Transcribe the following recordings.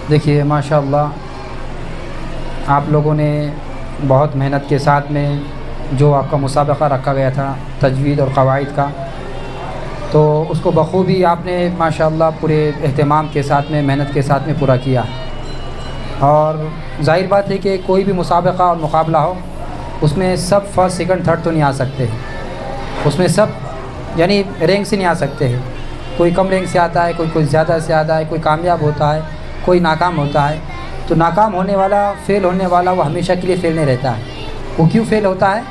دیکھیے ماشاءاللہ آپ لوگوں نے بہت محنت کے ساتھ میں جو آپ کا مسابقہ رکھا گیا تھا تجوید اور قواعد کا، تو اس کو بخوبی آپ نے ماشاءاللہ پورے اہتمام کے ساتھ میں محنت کے ساتھ میں پورا کیا. اور ظاہر بات ہے کہ کوئی بھی مسابقہ اور مقابلہ ہو اس میں سب فرسٹ سیکنڈ تھرڈ تو نہیں آ سکتے، اس میں سب یعنی رینک سے نہیں آ سکتے ہیں. کوئی کم رینک سے آتا ہے، کوئی زیادہ سے آتا ہے، کوئی کامیاب ہوتا ہے، کوئی ناکام ہوتا ہے. تو ناکام ہونے والا، فیل ہونے والا وہ ہمیشہ کے لیے فیل نہیں رہتا ہے. وہ کیوں فیل ہوتا ہے؟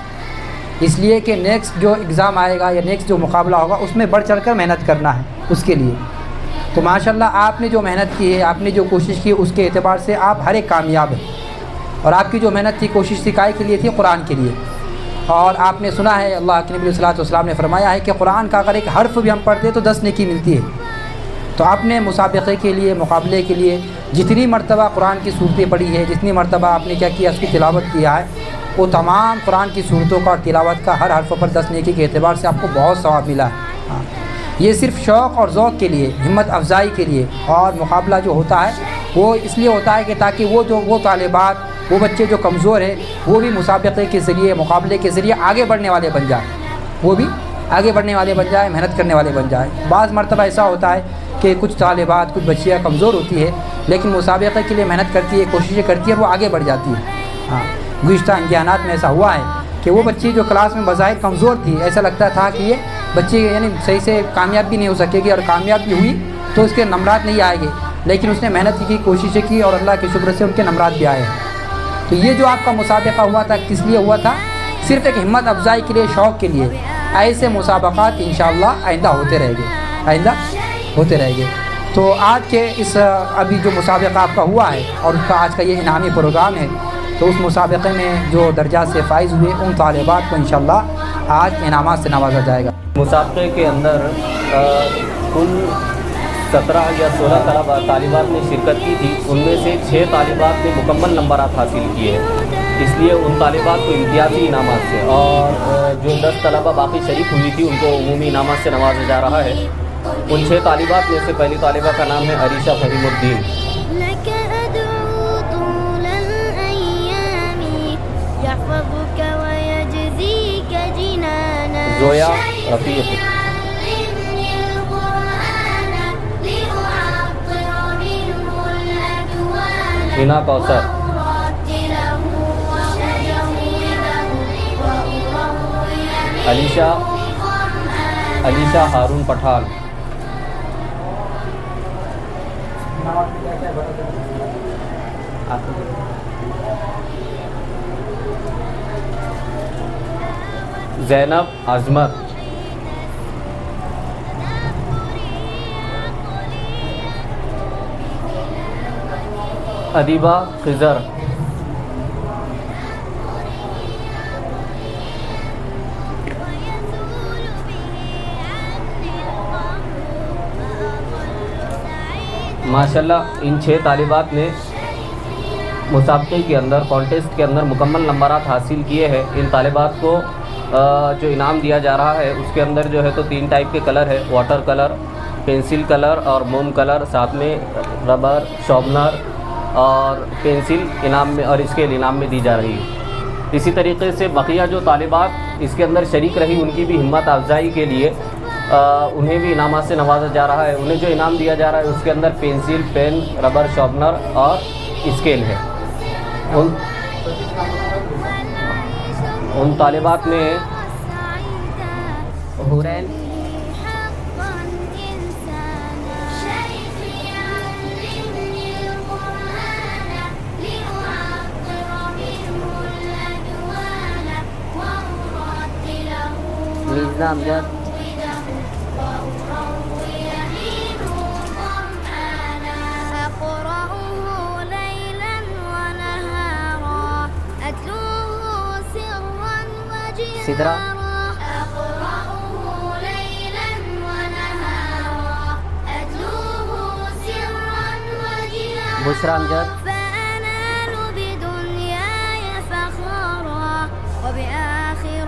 اس لیے کہ نیکسٹ جو ایگزام آئے گا یا نیکسٹ جو مقابلہ ہوگا اس میں بڑھ چڑھ کر محنت کرنا ہے اس کے لیے. تو ماشاءاللہ آپ نے جو محنت کی ہے، آپ نے جو کوشش کی، اس کے اعتبار سے آپ ہر ایک کامیاب ہیں. اور آپ کی جو محنت تھی، کوشش تھی، کائے کے لیے تھی؟ قرآن کے لیے. اور آپ نے سنا ہے اللہ کے نبی علیہ الصلوۃ والسلام نے فرمایا ہے کہ قرآن کا اگر ایک حرف بھی ہم پڑھتے تو 10 نیکی ملتی ہے. تو آپ نے مسابقے کے لیے، مقابلے کے لیے جتنی مرتبہ قرآن کی صورتیں پڑھی ہے، جتنی مرتبہ آپ نے کیا کیا، اس کی تلاوت کیا ہے، وہ تمام قرآن کی صورتوں کا تلاوت کا ہر حرف پر 10 نیکی کے اعتبار سے آپ کو بہت ثواب ملا ہے. ہاں، یہ صرف شوق اور ذوق کے لیے، ہمت افزائی کے لیے. اور مقابلہ جو ہوتا ہے وہ اس لیے ہوتا ہے کہ تاکہ وہ طالبات، وہ بچے جو کمزور ہیں، وہ بھی مسابقے کے ذریعے، مقابلے کے ذریعے آگے بڑھنے والے بن جائیں. وہ بھی آگے بڑھنے والے بن جائیں، محنت کرنے والے بن جائیں. بعض مرتبہ ایسا ہوتا ہے کہ کچھ طالبات، کچھ بچیاں کمزور ہوتی ہے لیکن مسابقے کے لیے محنت کرتی ہے، کوششیں کرتی ہے، اور وہ آگے بڑھ جاتی ہے. ہاں، گزشتہ امتحانات میں ایسا ہوا ہے کہ وہ بچی جو کلاس میں بظاہر کمزور تھی، ایسا لگتا تھا کہ یہ بچی یعنی صحیح سے کامیاب بھی نہیں ہو سکے گی، اور کامیاب بھی ہوئی تو اس کے نمرات نہیں آئے گے، لیکن اس نے محنت کی، کوششیں کی، اور اللہ کے شکر سے ان کے نمرات بھی آئے ہیں. تو یہ جو آپ کا مسابقہ ہوا تھا کس لیے ہوا تھا؟ صرف ایک ہمت افزائی کے لیے، شوق کے لیے. ایسے مسابقات انشاءاللہ آئندہ ہوتے رہیں گے، آئندہ ہوتے رہیں گے. تو آج کے اس ابھی جو مسابقہ آپ کا ہوا ہے اور اس کا آج کا یہ انعامی پروگرام ہے، تو اس مسابقے میں جو درجات سے فائز ہوئے ان طالبات کو انشاءاللہ آج انعامات سے نوازا جائے گا. مسابقے کے اندر کل 17 یا 16 طالبات نے شرکت کی تھی. ان میں سے 6 طالبات نے مکمل نمبرات حاصل کیے ہیں، اس لیے ان طالبات کو امتیازی انعامات سے، اور جو 10 طلبہ باقی شریک ہوئی تھی ان کو عمومی انعامات سے نوازا جا رہا ہے. ان 6 طالبات میں سے پہلی طالبہ کا نام ہے عریشہ فہیم الدین. زویا رفیق، ہنا کوثر، علیشہ ہارون پٹھان، زینب عظمت، ادیبہ خضر، ماشاءاللہ ان 6 طالبات نے مسابقے کے اندر، کانٹیسٹ کے اندر مکمل نمبرات حاصل کیے ہیں. ان طالبات کو جو انعام دیا جا رہا ہے اس کے اندر جو ہے تو 3 ٹائپ کے کلر ہے، واٹر کلر، پینسل کلر اور موم کلر، ساتھ میں ربر، شارپنر اور پینسل انعام میں اور اسکیل انعام میں دی جا رہی ہے. اسی طریقے سے بقیہ جو طالبات اس کے اندر شریک رہی ان کی بھی ہمت افزائی کے لیے انہیں بھی انعامات سے نوازا جا رہا ہے. انہیں جو انعام دیا جا رہا ہے اس کے اندر پینسل، پین، ربر، شارپنر اور اسکیل ہے. ان طالبات میں حورین، میزا امجد، سدرا، بشرا امجد، فأنال بدنياي فخورا وبآخرة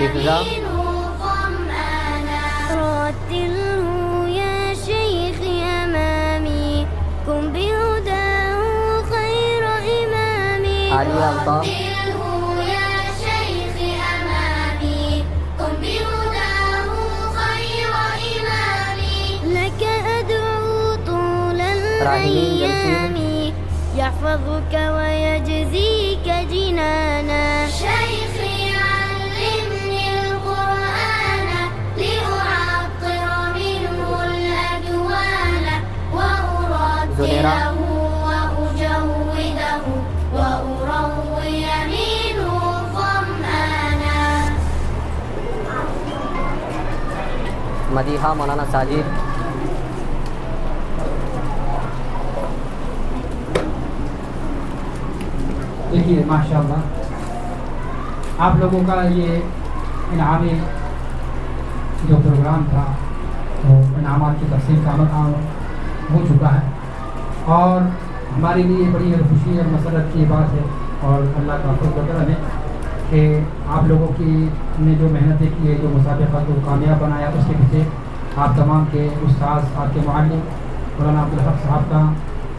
حفظہ، عالیہ الطاف، راحلین جمشید، يحفظك ويجزيك جنانا شيخي علمني القرآن لأعطر منه الأجوان وأرتله وأجوده وأروي منه ظمآنا. مدیحہ مولانا ساجد، دیکھیے ماشاءاللہ آپ لوگوں کا یہ انعامی جو پروگرام تھا وہ انعامات کی تقسیم کا عمل ہو چکا ہے، اور ہمارے لیے بڑی خوشی اور مسرت کی بات ہے اور اللہ کا فضل و کرم ہے کہ آپ لوگوں کی نے جو محنتیں کی ہے، جو مسابقہ کو کامیاب بنایا، اس کے پیچھے آپ تمام کے استاذ، آپ کے معلم مولانا عبدالحق صاحب کا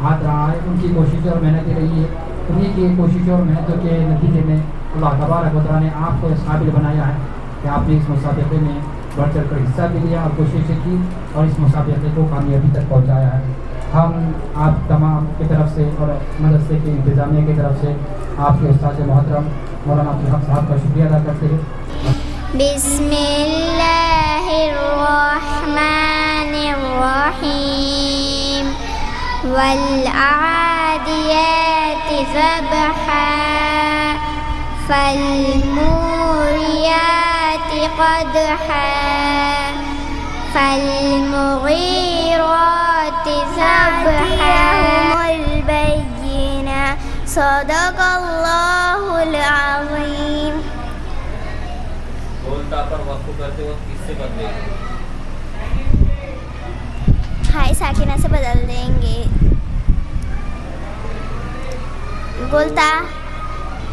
ہاتھ رہا ہے، ان کی کوششیں اور محنتیں رہی ہے، انہیں کی کوششوں اور محنتوں کے نتیجے میں اللہ تبارک و تعالیٰ نے آپ کو اس قابل بنایا ہے کہ آپ نے اس مسابقے میں بڑھ چڑھ کر حصہ بھی لیا اور کوششیں کی اور اس مسابقے کو کامیابی تک پہنچایا ہے. ہم آپ تمام کی طرف سے اور مدرسے کی انتظامیہ کی طرف سے آپ کے استاد محترم مولانا عبدالحق صاحب کا شکریہ ادا کرتے ہیں. بسم اللہ الرحمن الرحیم والعادیات ضبحا فالموریات قدحا فالمغیرات صبحا البینہ. صدق اللہ العظیم. بولتا پر وقف کرتے وقت کس سے بدلے گا؟ ہائے ساکنہ سے بدل دیں گے. بولتا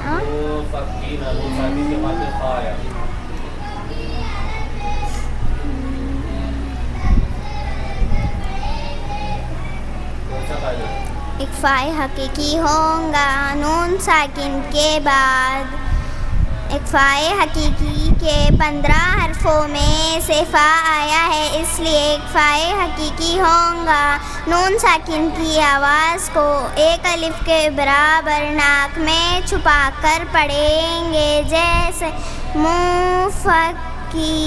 وہ ساکین ابو ساکین کے پاس خواہ آیا. اکفائے حقیقی ہوں گا نون ساکن کے بعد. اکفائے حقیقی کے 15 حرفوں میں سے فا آیا ہے، اس لیے اکفائے حقیقی ہوں گا نون ساکن کی آواز کو ایک الف کے برابر ناک میں چھپا کر پڑھیں گے، جیسے منفکی